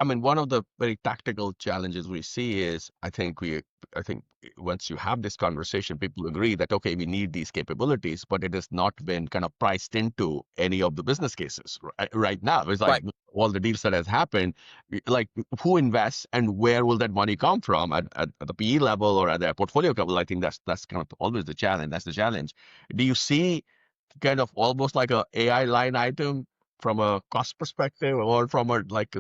I mean, one of the very tactical challenges we see is, I think once you have this conversation, people agree that, okay, we need these capabilities, but it has not been kind of priced into any of the business cases right now. It's like Right. all the deals that has happened, like who invests and where will that money come from at the PE level or at the portfolio level? I think that's kind of always the challenge. That's the challenge. Do you see kind of almost like a AI line item from a cost perspective or from a like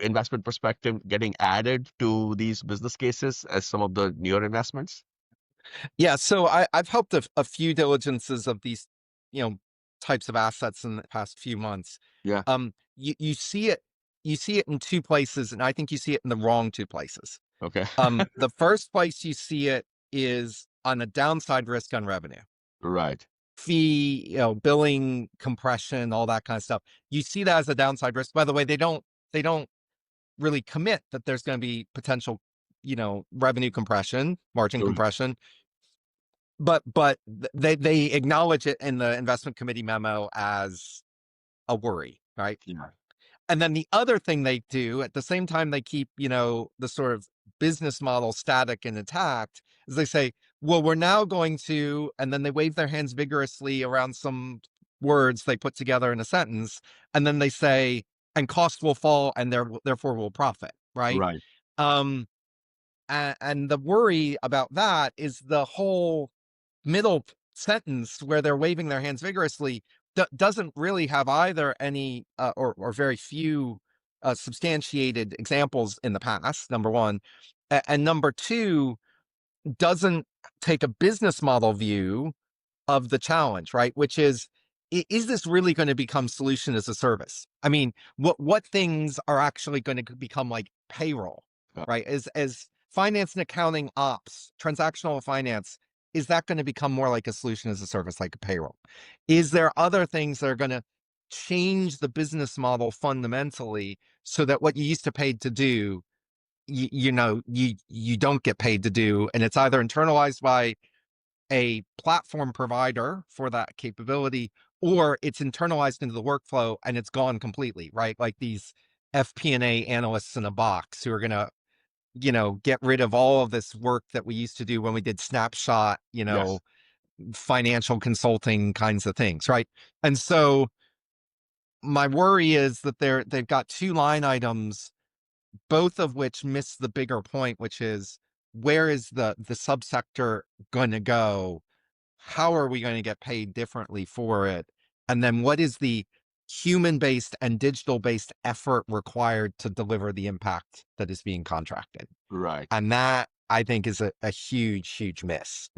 investment perspective getting added to these business cases as some of the newer investments? Yeah. So I've helped a few diligences of these, you know, types of assets in the past few months. Yeah. You see it in two places, and I think you see it in the wrong two places. Okay. The first place you see it is on a downside risk on revenue, Right. fee, billing compression, all that kind of stuff. You see that as a downside risk. By the way, they don't really commit that there's going to be potential, revenue compression, margin Sure. compression, but they acknowledge it in the investment committee memo as a worry, right? Yeah. And then the other thing they do at the same time they keep, the sort of business model static and intact is they say, well, we're now going to, and then they wave their hands vigorously around some words they put together in a sentence. And then they say, and cost will fall and therefore will profit. Right. Right. Um, and the worry about that is the whole middle sentence where they're waving their hands vigorously doesn't really have either any or very few substantiated examples in the past, number one. And number two, doesn't take a business model view of the challenge, right? Which is this really going to become solution as a service? I mean, what things are actually going to become like payroll, Uh, right? As finance and accounting ops, transactional finance, is that going to become more like a solution as a service, like a payroll? Is there other things that are going to change the business model fundamentally so that what you used to pay to do, you don't get paid to do, and it's either internalized by a platform provider for that capability, or it's internalized into the workflow and it's gone completely, right? Like these FP&A analysts in a box who are going to, get rid of all of this work that we used to do when we did snapshot, yes. financial consulting kinds of things, right? And so my worry is that they've got two line items, both of which miss the bigger point, which is where is the subsector going to go? How are we going to get paid differently for it? And then what is the human-based and digital-based effort required to deliver the impact that is being contracted? Right. And that, I think, is a huge, huge miss.